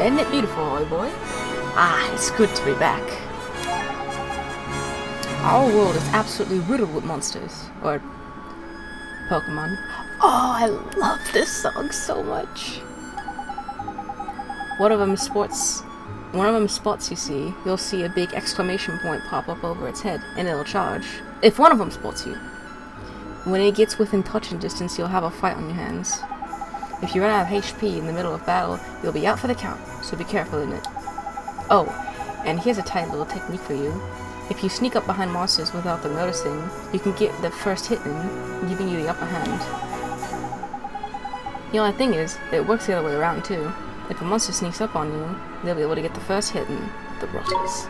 Isn't it beautiful, old boy? Ah, it's good to be back. Our world is absolutely riddled with monsters. Or Pokemon. Oh, I love this song so much. One of them spots you see, you'll see a big exclamation point pop up over its head, and it'll charge. If one of them spots you. When it gets within touching distance, you'll have a fight on your hands. If you run out of HP in the middle of battle, you'll be out for the count, so be careful in it. Oh, and here's a tight little technique for you. If you sneak up behind monsters without them noticing, you can get the first hit in, giving you the upper hand. The only thing is, it works the other way around too. If a monster sneaks up on you, they'll be able to get the first hit in, the rotters.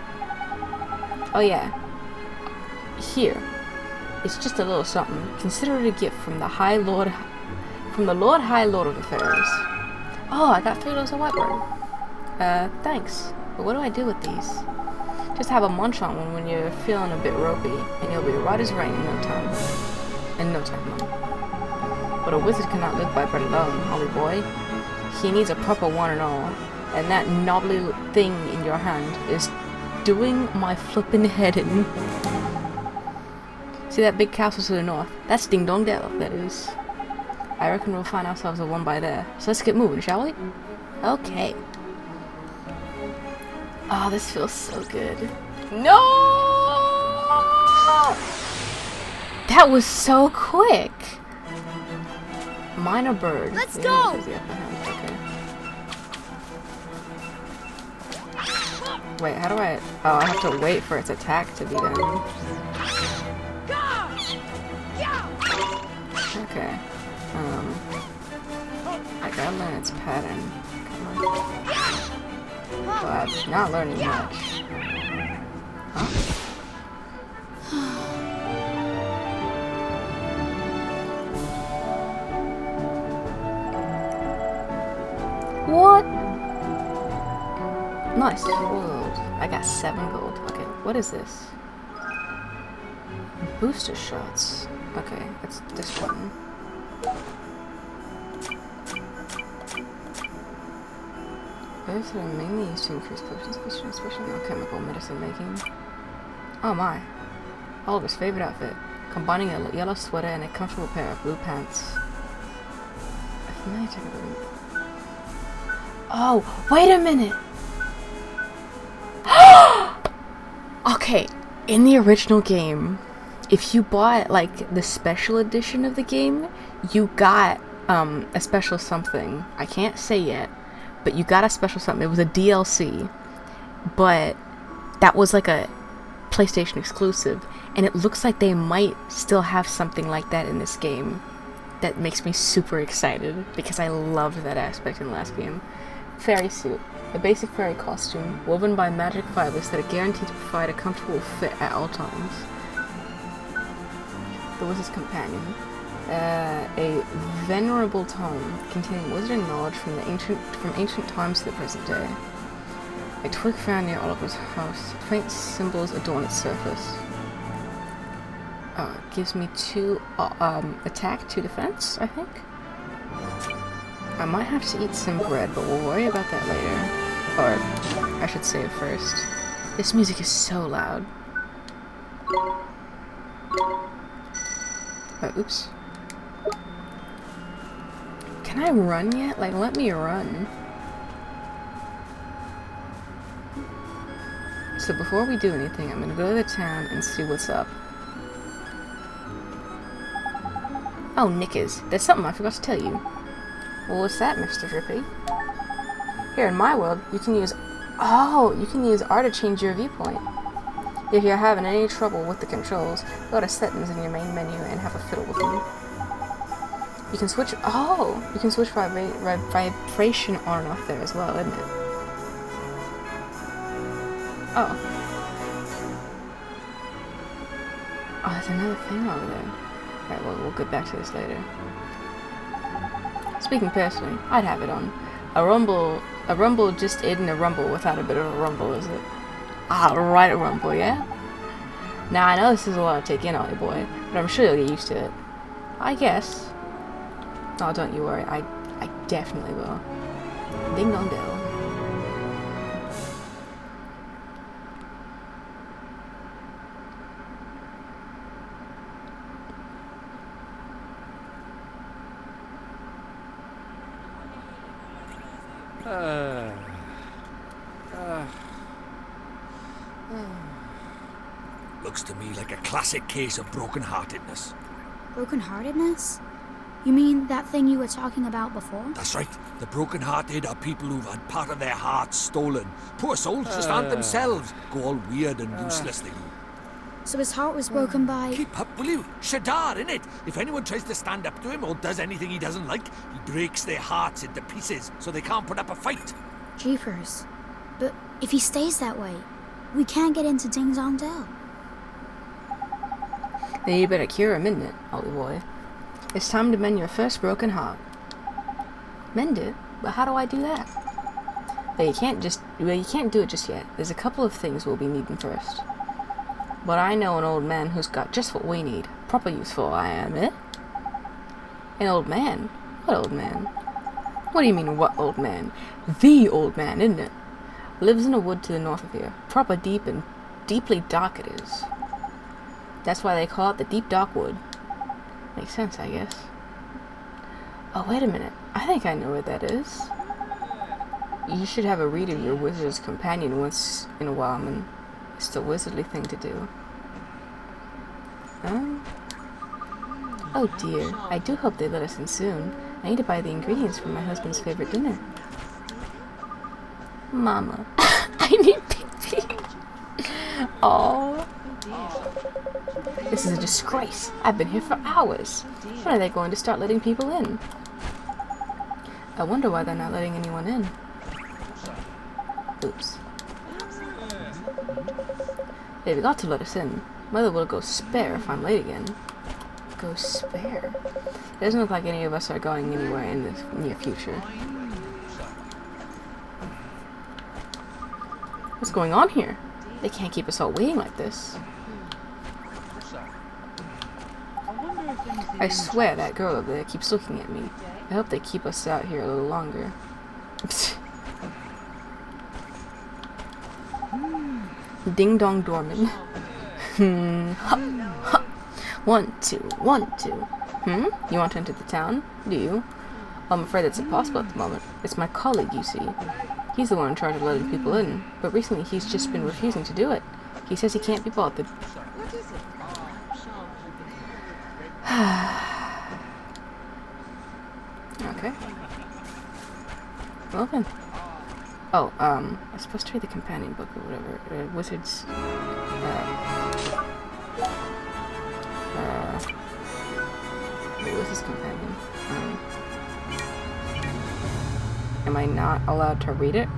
Oh yeah. Here. It's just a little something. Consider it a gift from the High Lord of the Fairies. Oh, I got 3 loaves of whitebread. Thanks. But what do I do with these? Just have a munch on one when you're feeling a bit ropey, and you'll be right as rain in no time. But a wizard cannot live by bread alone, Holly boy. He needs a proper one and all, and that knobbly thing in your hand is doing my flippin' head in. See that big castle to the north? That's Ding Dong Dell, that is. I reckon we'll find ourselves a one by there. So let's get moving, shall we? Okay. Oh, this feels so good. No! That was so quick! Minor bird. Let's go! Okay. Wait, how do I... Oh, I have to wait for its attack to be done. Okay. I gotta learn its pattern. Come on. But not learning much. Huh? What? Nice. Gold. I got 7 gold. Okay, what is this? Booster shots. Okay, that's this button. Herbs that are mainly used to increase potions, especially alchemical medicine making. Oh my. Oliver's favorite outfit. Combining a yellow sweater and a comfortable pair of blue pants. A familiar technical. Oh, wait a minute! Okay, in the original game, if you bought, like, the special edition of the game, you got, a special something. I can't say yet, but you got a special something. It was a DLC, but that was, like, a PlayStation exclusive, and it looks like they might still have something like that in this game. That makes me super excited, because I loved that aspect in the last game. Fairy suit. A basic fairy costume, woven by magic fibers that are guaranteed to provide a comfortable fit at all times. The Wizard's Companion. A venerable tome containing wizarding knowledge from ancient times to the present day. A twig found near Oliver's house. Faint symbols adorn its surface. Gives me 2 attack, 2 defense, I think. I might have to eat some bread, but we'll worry about that later. Or, I should save first. This music is so loud. Oops. Can I run yet? Like, let me run. So before we do anything, I'm gonna go to the town and see what's up. Oh, knickers. There's something I forgot to tell you. Well, what's that, Mr. Drippy? Here in my world, you can use R to change your viewpoint. If you're having any trouble with the controls, go to settings in your main menu and have a fiddle with them. You can switch vibration on and off there as well, isn't it? Oh, there's another thing over there. Alright, well, we'll get back to this later. Speaking personally, I'd have it on. A rumble just isn't a rumble without a bit of a rumble, is it? Right, a rumble, yeah? Now, I know this is a lot to take in on you, boy, but I'm sure you'll get used to it. I guess. Oh, don't you worry, I definitely will. Ding dong dell. Looks to me like a classic case of broken-heartedness. Broken-heartedness? You mean that thing you were talking about before? That's right. The broken-hearted are people who've had part of their hearts stolen. Poor souls just aren't themselves. Go all weird and useless, they do. So his heart was broken by... Keep up, will you? Shadar, innit? If anyone tries to stand up to him or does anything he doesn't like, he breaks their hearts into pieces so they can't put up a fight. Jeepers. But if he stays that way, we can't get into Ding Dong Dell. Then you better cure him, isn't it, Ollie boy? It's time to mend your first broken heart. Mend it? But how do I do that? Well, you can't do it just yet. There's a couple of things we'll be needing first. But I know an old man who's got just what we need. Proper useful, I am, eh? An old man? What old man? What do you mean, what old man? The old man, isn't it? Lives in a wood to the north of here. Proper deep and deeply dark it is. That's why they call it the Deep Dark Wood. Makes sense, I guess. Oh, wait a minute. I think I know where that is. You should have a read of your wizard's companion once in a while, man. It's the wizardly thing to do. Oh dear. I do hope they let us in soon. I need to buy the ingredients for my husband's favorite dinner. Mama. I need pee-pee. Aww. This is a disgrace. I've been here for hours. When are they going to start letting people in? I wonder why they're not letting anyone in. Oops. They've got to let us in. Mother will go spare if I'm late again. Go spare? It doesn't look like any of us are going anywhere in the near future. What's going on here? They can't keep us all waiting like this. I swear that girl over there keeps looking at me. I hope they keep us out here a little longer. Ding dong doorman. Ha, 1, 2, 1, 2. You want to enter the town? Do you? Well, I'm afraid that's impossible at the moment. It's my colleague, you see. He's the one in charge of letting people in, but recently he's just been refusing to do it. He says he can't be bothered. Okay. Well then. Oh, I'm supposed to read the companion book or whatever. Wizards. Wait, Wizard's companion. Am I not allowed to read it?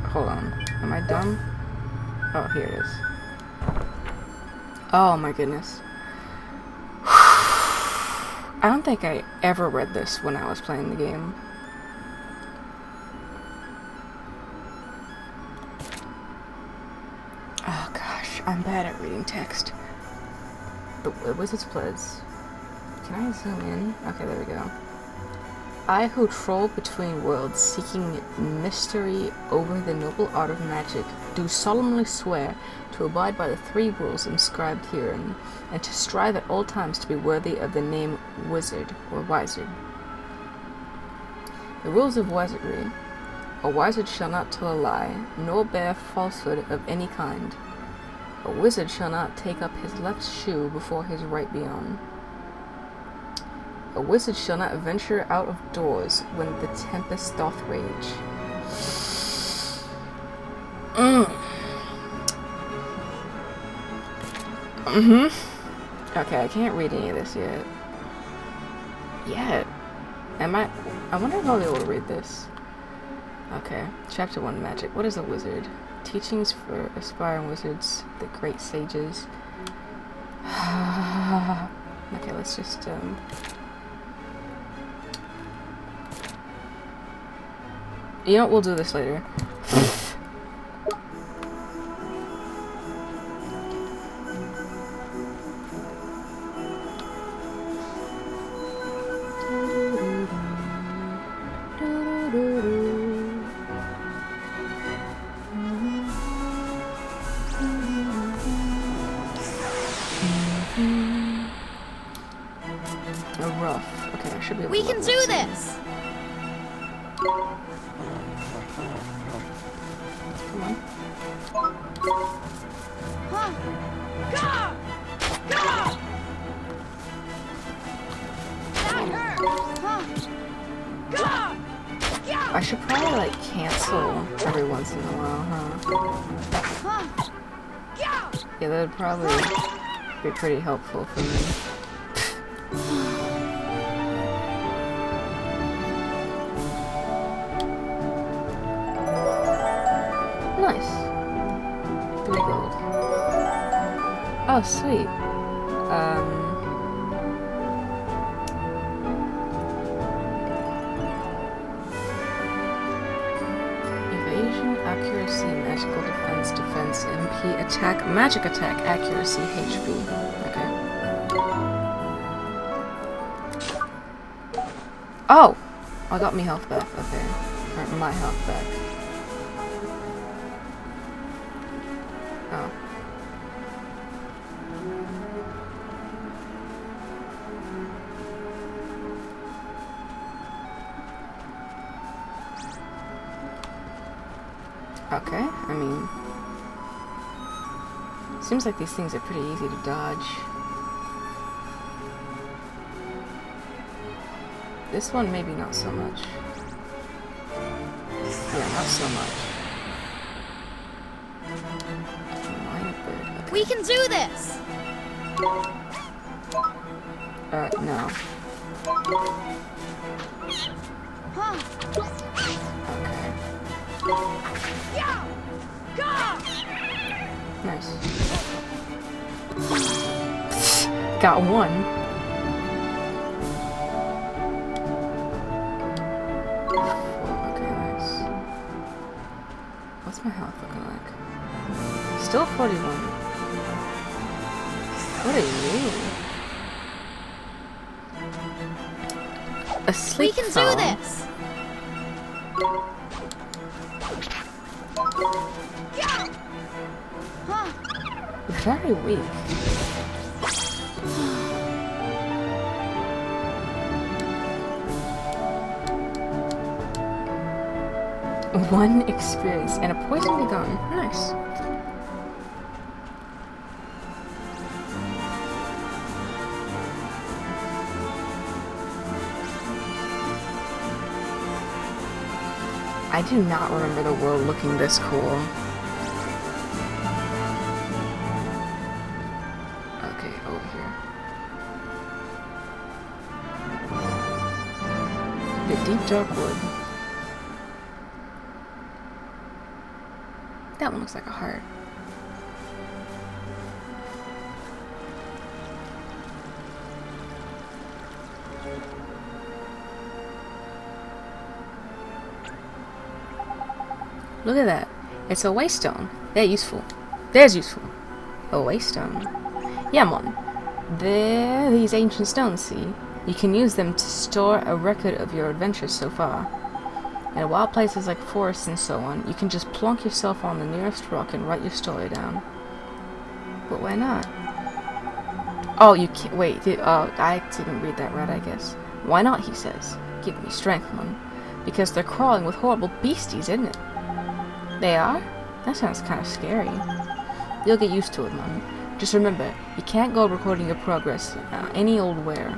Hold on. Am I dumb? Oh, here it is. Oh my goodness. I don't think I ever read this when I was playing the game. Oh gosh, I'm bad at reading text. The Wizard's Pledge. Can I zoom in? Okay, there we go. I who troll between worlds, seeking mystery over the noble art of magic, do solemnly swear to abide by the 3 rules inscribed herein, and to strive at all times to be worthy of the name wizard or wizard. The rules of wizardry. A wizard shall not tell a lie, nor bear falsehood of any kind. A wizard shall not take up his left shoe before his right be on. A wizard shall not venture out of doors when the tempest doth rage. Okay, I can't read any of this yet. I wonder if I'll be able to read this. Okay, Chapter 1, Magic. What is a wizard? Teachings for aspiring wizards, the great sages. Okay, let's just, You know what, we'll do this later. Rough. Okay, I should be able to We can do this! Come on. I should probably like cancel every once in a while, huh? Yeah, that would probably be pretty helpful for me. Nice. 3 gold. Oh, sweet. Evasion, accuracy, magical defense, MP, attack, magic attack, accuracy, HP. Okay. Oh! I got me health back, okay. Or my health back. Oh. Okay, I mean, seems like these things are pretty easy to dodge. This one maybe not so much. Yeah, not so much. Okay. We can do this! No. Okay. Nice. Got one. Okay, nice. What's my health looking like? Still 41. What are you? A sleep We can phone. do this! Very weak. One experience and a poison be gone. Nice. I do not remember the world looking this cool. Okay, over here. The deep dark wood. That one looks like a heart. Look at that. It's a waystone. They're useful. There's useful. A waystone. Yeah, man. They're these ancient stones, see? You can use them to store a record of your adventures so far. In wild places like forests and so on, you can just plonk yourself on the nearest rock and write your story down. But why not? Oh, you can't. Wait, I didn't read that right, I guess. Why not, he says. Give me strength, man. Because they're crawling with horrible beasties, isn't it? They are? That sounds kind of scary. You'll get used to it, man. Just remember, you can't go recording your progress any old where.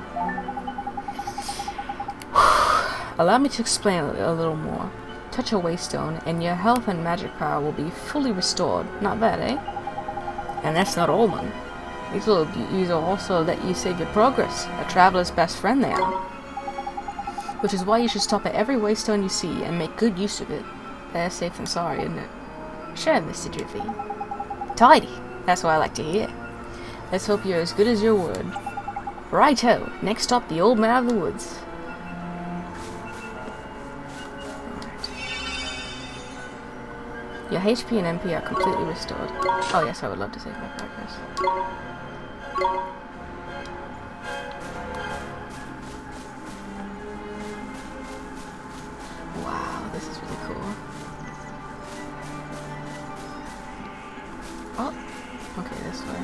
Allow me to explain a little more. Touch a waystone, and your health and magic power will be fully restored. Not bad, eh? And that's not all, man. These will also let you save your progress. A traveler's best friend they are. Which is why you should stop at every waystone you see and make good use of it. Better safe than sorry, isn't it? Sure, Mr. Drippy. Tidy. That's what I like to hear. Let's hope you're as good as your word. Righto. Next stop, the old man of the woods. Your HP and MP are completely restored. Oh yes, I would love to save my progress. Wow, this is really cool. Oh, okay, this way.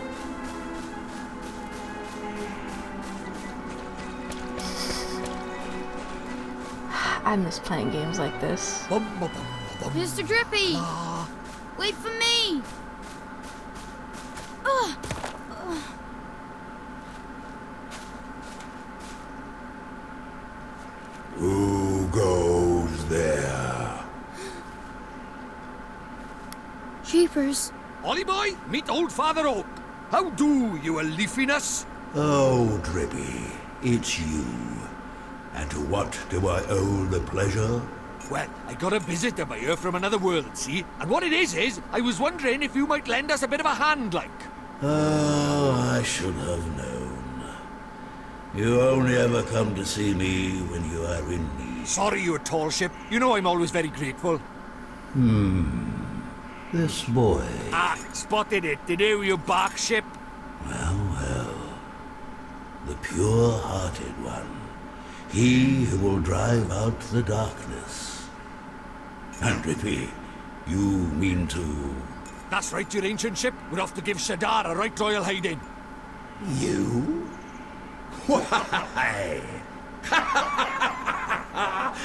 I miss playing games like this. Mr. Drippy! Wait for me! Who goes there? Jeepers. Ollie boy, meet old Father Oak. How do, you a leafiness? Oh, Drippy, it's you. And to what do I owe the pleasure? Well, I got a visitor by here from another world, see? And what it is, I was wondering if you might lend us a bit of a hand, like. Oh, I should have known. You only ever come to see me when you are in need. Sorry, you tall ship. You know I'm always very grateful. This boy. Ah, spotted it, did you bark ship? Well. The pure-hearted one. He who will drive out the darkness. And Drippy, you mean to... That's right, your ancient ship. We're off to give Shadar a right royal hiding. You? Why?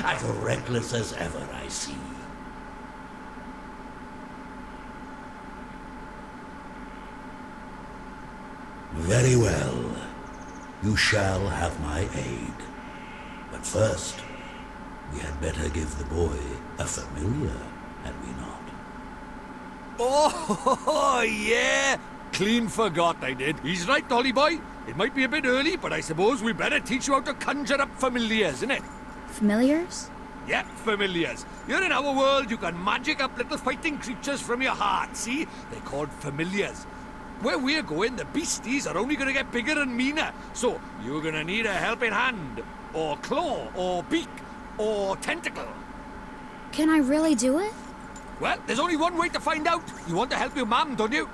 As reckless as ever, I see. Very well. You shall have my aid. But first, we had better give the boy a familiar, had we not? Oh, yeah. Clean forgot I did. He's right, Ollie boy. It might be a bit early, but I suppose we better teach you how to conjure up familiars, innit? Familiars? Yeah, familiars. Here in our world, you can magic up little fighting creatures from your heart, see? They're called familiars. Where we're going, the beasties are only gonna get bigger and meaner. So, you're gonna need a helping hand, or claw, or beak, or tentacle. Can I really do it? Well, there's only one way to find out. You want to help your mum, don't you?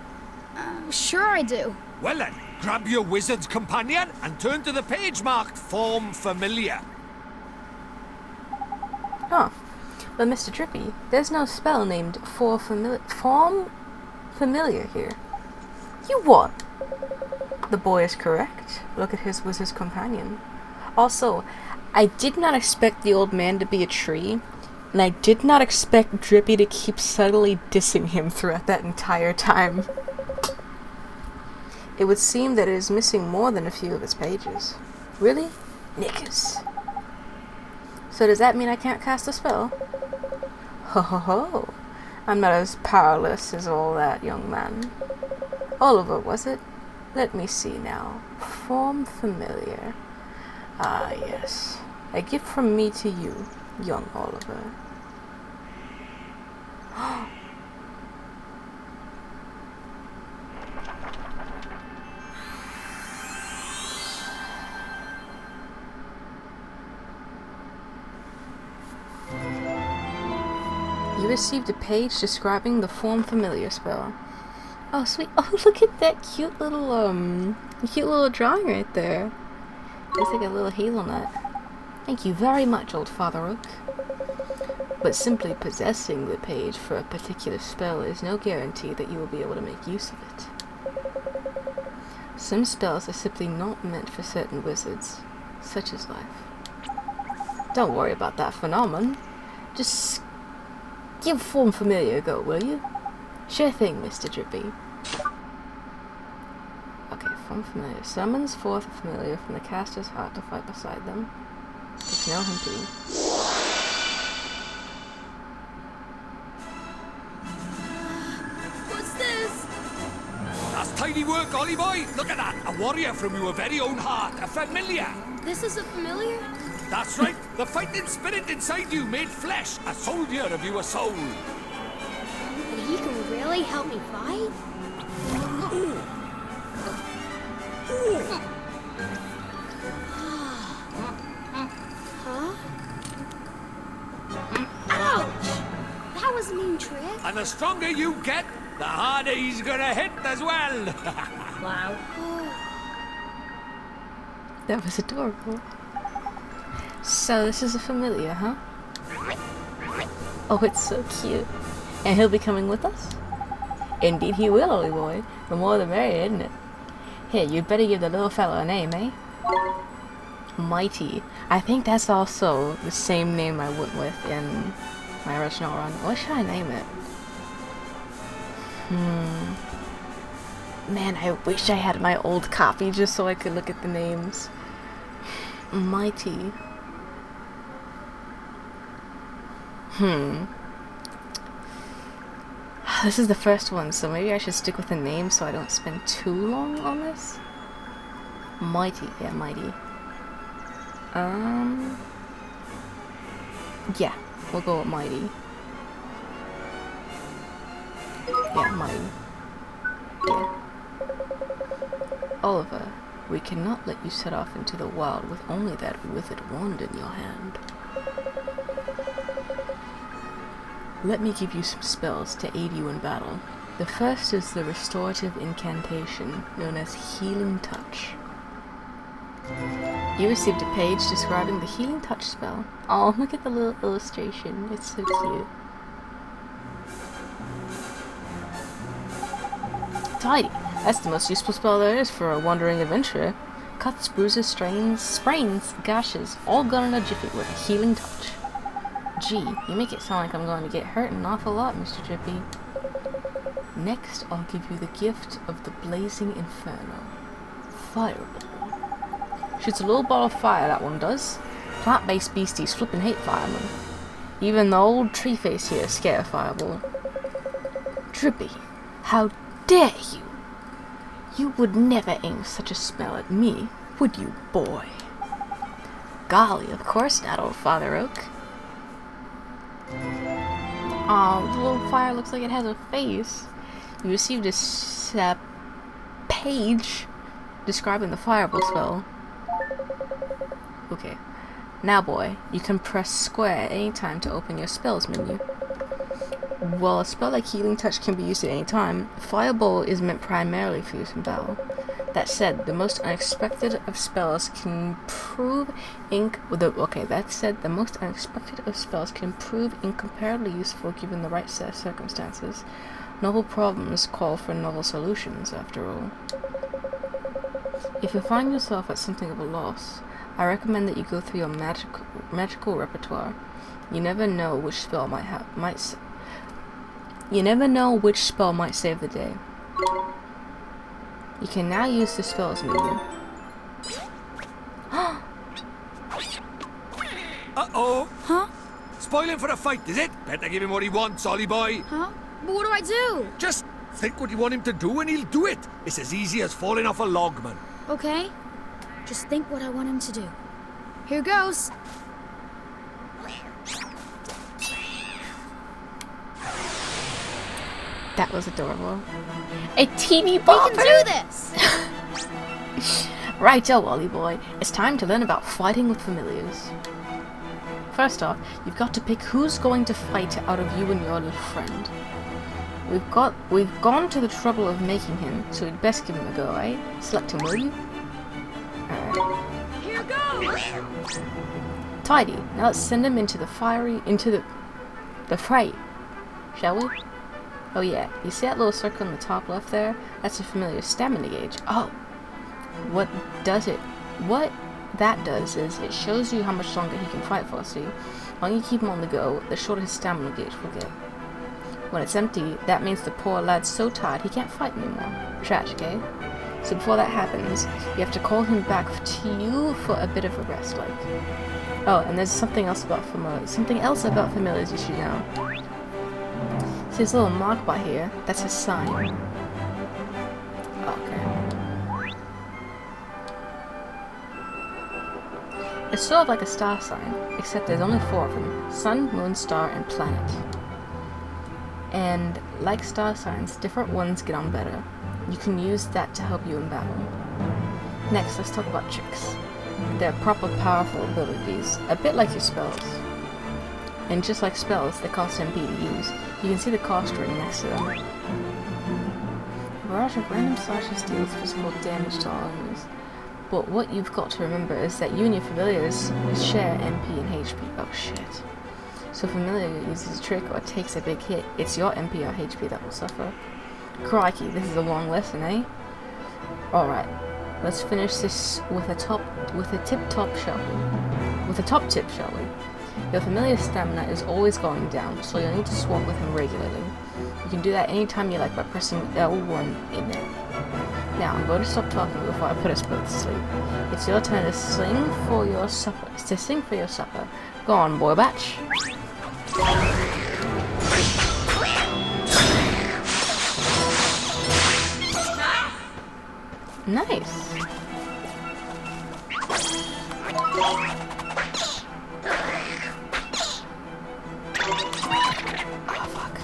Sure I do. Well then, grab your wizard's companion and turn to the page marked Form Familiar. Oh, but Mr. Drippy, there's no spell named Form Familiar here. You what? The boy is correct. Look at his wizard's companion. Also, I did not expect the old man to be a tree, and I did not expect Drippy to keep subtly dissing him throughout that entire time. It would seem that it is missing more than a few of its pages. Really? Knickers. So does that mean I can't cast a spell? Ho ho ho. I'm not as powerless as all that, young man. Oliver, was it? Let me see now. Form familiar. Ah, yes. A gift from me to you, young Oliver. You received a page describing the Form Familiar spell. Oh, sweet. Oh, look at that cute little drawing right there. Looks like a little hazelnut. Thank you very much, old Father Oak. But simply possessing the page for a particular spell is no guarantee that you will be able to make use of it. Some spells are simply not meant for certain wizards, such as life. Don't worry about that phenomenon. Just give Form Familiar a go, will you? Sure thing, Mr. Drippy. Okay, Form Familiar. Summons forth a familiar from the caster's heart to fight beside them. There's no hinting. What's this? That's tidy work, Ollie boy. Look at that. A warrior from your very own heart. A familiar. This is a familiar? That's right. The fighting spirit inside you made flesh. A soldier of your soul. And he can really help me fight? Huh? Ouch! That was a mean trick. And the stronger you get, the harder he's gonna hit as well. Wow. That was adorable. So this is a familiar, huh? Oh, it's so cute. And he'll be coming with us? Indeed he will, Ollie boy. The more the merrier, isn't it? Here, you'd better give the little fellow a name, eh? Mighty. I think that's also the same name I went with in my original run. What should I name it? Man, I wish I had my old copy just so I could look at the names. Mighty. This is the first one, so maybe I should stick with the name so I don't spend too long on this. Mighty, yeah, Mighty. Yeah, we'll go with Mighty. Yeah, Mighty. Yeah. Oliver, we cannot let you set off into the wild with only that withered wand in your hand. Let me give you some spells to aid you in battle. The first is the restorative incantation, known as Healing Touch. You received a page describing the Healing Touch spell. Oh, look at the little illustration. It's so cute. Tidy. That's the most useful spell there is for a wandering adventurer. Cuts, bruises, strains, sprains, gashes, all gone in a jiffy with a Healing Touch. Gee, you make it sound like I'm going to get hurt an awful lot, Mr. Drippy. Next, I'll give you the gift of the Blazing Inferno. Fireball. Shoots a little ball of fire, that one does. Plant-based beasties flippin' hate firemen. Even the old tree face here is scared of Fireball. Drippy, how dare you? You would never aim such a spell at me, would you, boy? Golly, of course not, old Father Oak. Aw, the little fire looks like it has a face. You received a page describing the Fireball spell. Okay. Now, boy, you can press square at any time to open your spells menu. While a spell like Healing Touch can be used at any time, Fireball is meant primarily for use in battle. That said, the most unexpected of spells can prove incomparably useful given the right set of circumstances. Novel problems call for novel solutions, after all. If you find yourself at something of a loss, I recommend that you go through your magical repertoire. You never know which spell might save the day. You can now use the spells menu. Uh-oh! Huh? Spoiling for a fight, is it? Better give him what he wants, Ollie boy. Huh? But what do I do? Just think what you want him to do and he'll do it. It's as easy as falling off a log, man. Okay. Just think what I want him to do. Here goes. That was adorable. A teeny We bopper! can do this! Righto, Ollie boy. It's time to learn about fighting with familiars. First off, you've got to pick who's going to fight out of you and your little friend. We've gone to the trouble of making him, so we'd best give him a go, right? Select him, will you? Alright. Here goes! Tidy. Now let's send him into the fray, shall we? Oh yeah, you see that little circle in the top left there? That's a familiar stamina gauge. Oh! What that does is it shows you how much longer he can fight for, see? The longer you keep him on the go, the shorter his stamina gauge will get. When it's empty, that means the poor lad's so tired he can't fight anymore. Tragic, eh? So before that happens, you have to call him back to you for a bit of a rest, like. Oh, and there's something else about familiars you should know. See this little mark by here? That's his sign. Okay. It's sort of like a star sign, except there's only 4 of them. Sun, moon, star, and planet. And like star signs, different ones get on better. You can use that to help you in battle. Next, let's talk about tricks. They're proper powerful abilities, a bit like your spells. And just like spells, they cost MP to use. You can see the cost written next to them. A barrage of random slashes deals physical damage to all enemies. But what you've got to remember is that you and your familiars share MP and HP. Oh shit. So if a familiar uses a trick or takes a big hit, it's your MP or HP that will suffer. Crikey, this is a long lesson, eh? Alright. Let's finish this with a tip-top, shall we? With a top tip, shall we? Your familiar stamina is always going down, so you'll need to swap with him regularly. You can do that anytime you like by pressing L1 in it. Now, I'm going to stop talking before I put us both to sleep. It's your turn to sing for your supper. Go on, boy batch. Nice. Oh, fuck.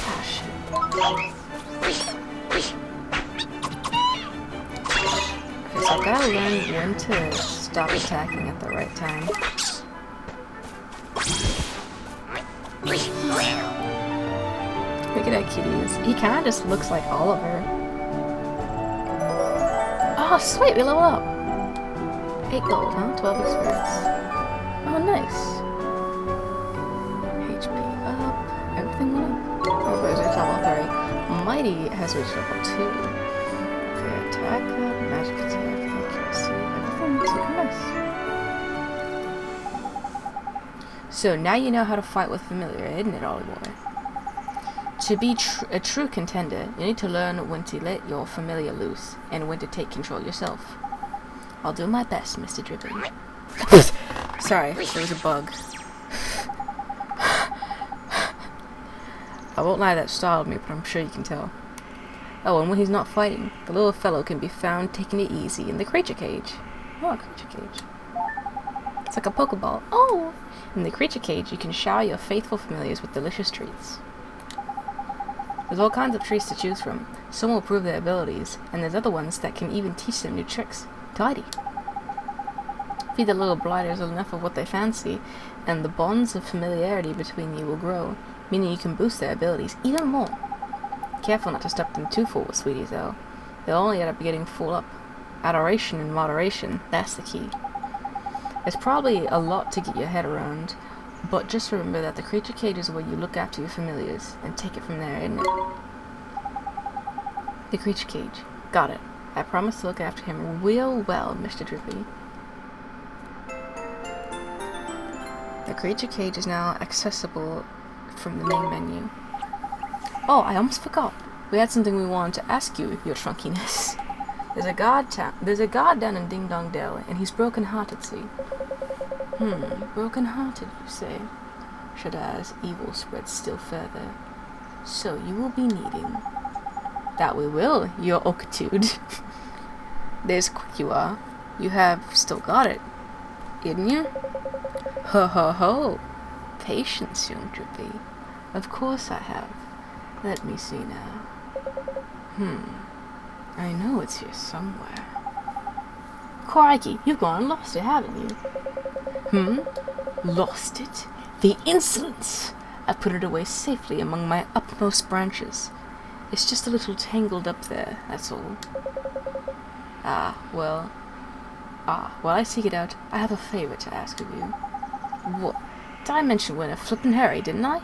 Ah, shit. Okay, so I've gotta learn when to stop attacking at the right time. Look at that kitty. He kinda just looks like Oliver. Oh, sweet, we level up. 8 gold, huh? 12 experience. Oh, nice. HP up. Everything went up. Oh, there's our level 3. Mighty has reached level 2. Okay, attack up, magic attack, accuracy. Everything looks super nice. So now you know how to fight with familiar, isn't it, Ollie boy? To be a true contender, you need to learn when to let your familiar loose and when to take control yourself. I'll do my best, Mr. Drippy. Sorry, there was a bug. I won't lie, that startled me, but I'm sure you can tell. Oh, and when he's not fighting, the little fellow can be found taking it easy in the creature cage. Oh, a creature cage. It's like a Pokeball. Oh! In the creature cage, you can shower your faithful familiars with delicious treats. There's all kinds of treats to choose from. Some will prove their abilities, and there's other ones that can even teach them new tricks. Tidy. Feed the little blighters enough of what they fancy, and the bonds of familiarity between you will grow, meaning you can boost their abilities even more. Careful not to stuff them too full with sweeties, though. They'll only end up getting full up. Adoration and moderation, that's the key. There's probably a lot to get your head around, but just remember that the creature cage is where you look after your familiars, and take it from there, isn't it? The creature cage. Got it. I promise to look after him real well, Mr. Drippy. The creature cage is now accessible from the main menu. Oh, I almost forgot. We had something we wanted to ask you, your trunkiness. There's a guard down in Ding Dong Dell, and he's broken-hearted, see? Broken-hearted, you say? Should as evil spreads still further. So you will be needing... That we will, your oakitude. There's quick you are. You have still got it, didn't you? Ho ho ho. Patience, young Drippy. Of course I have. Let me see now. I know it's here somewhere. Crikey, you've gone and lost it, haven't you? Lost it? The insolence! I put it away safely among my upmost branches. It's just a little tangled up there, that's all. While I seek it out, I have a favor to ask of you. What? Did I mention we're in a flippin' hurry, didn't I?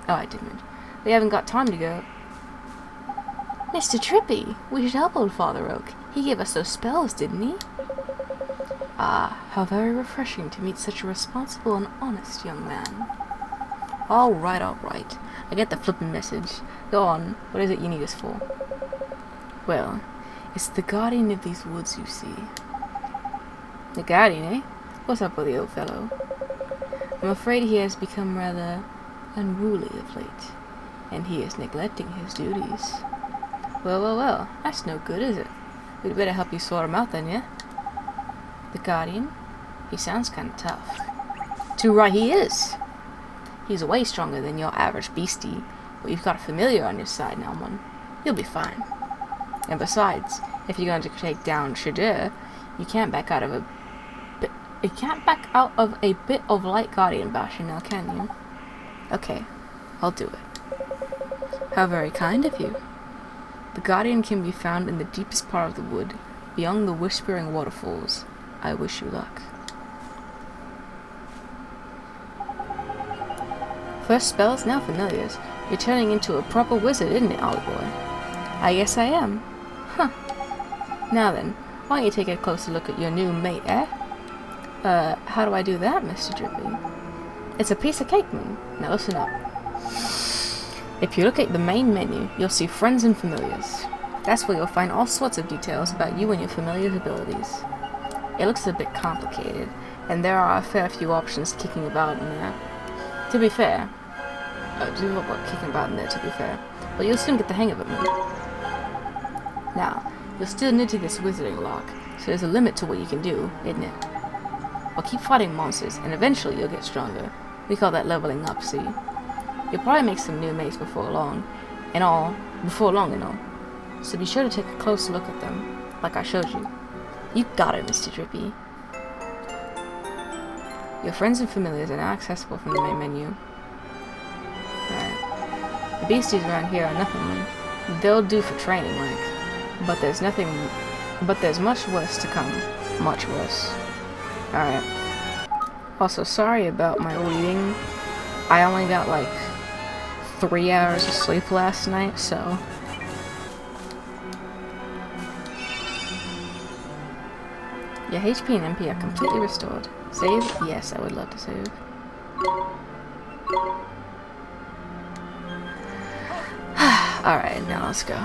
Oh, I didn't. We haven't got time to go. Mr. Drippy, we should help old Father Oak. He gave us those spells, didn't he? How very refreshing to meet such a responsible and honest young man. All right. I get the flippin' message. Go on, what is it you need us for? Well, it's the guardian of these woods, you see. The guardian, eh? What's up with the old fellow? I'm afraid he has become rather unruly of late, and he is neglecting his duties. Well, that's no good, is it? We'd better help you sort him out then, yeah? The guardian? He sounds kinda tough. Too right he is! He's way stronger than your average beastie, but you've got a familiar on your side now, man. You'll be fine. And besides, if you're going to take down Shadur, you can't back out of a bit of light guardian bashing now, can you? Okay, I'll do it. How very kind of you. The guardian can be found in the deepest part of the wood, beyond the whispering waterfalls. I wish you luck. First spells, now familiars. You're turning into a proper wizard, isn't it, Ollie boy? I guess I am. Huh. Now then, why don't you take a closer look at your new mate, eh? How do I do that, Mr. Drippy? It's a piece of cake, man. Now listen up. If you look at the main menu, you'll see Friends and Familiars. That's where you'll find all sorts of details about you and your familiar's abilities. It looks a bit complicated, and there are a fair few options kicking about in there. To be fair, but you'll soon get the hang of it, man. Now, you're still new to this wizarding lock, so there's a limit to what you can do, isn't it? But keep fighting monsters, and eventually you'll get stronger. We call that leveling up, see? You'll probably make some new mates before long and all. So be sure to take a close look at them, like I showed you. You got it, Mr. Drippy. Your friends and familiars are now accessible from the main menu. Alright. The beasties around here are nothing, man. They'll do for training, like. But there's much worse to come. Much worse. Alright. Also, sorry about my reading. I only got like 3 hours of sleep last night, so... Your HP and MP are completely restored. Save? Yes, I would love to save. Alright, now let's go.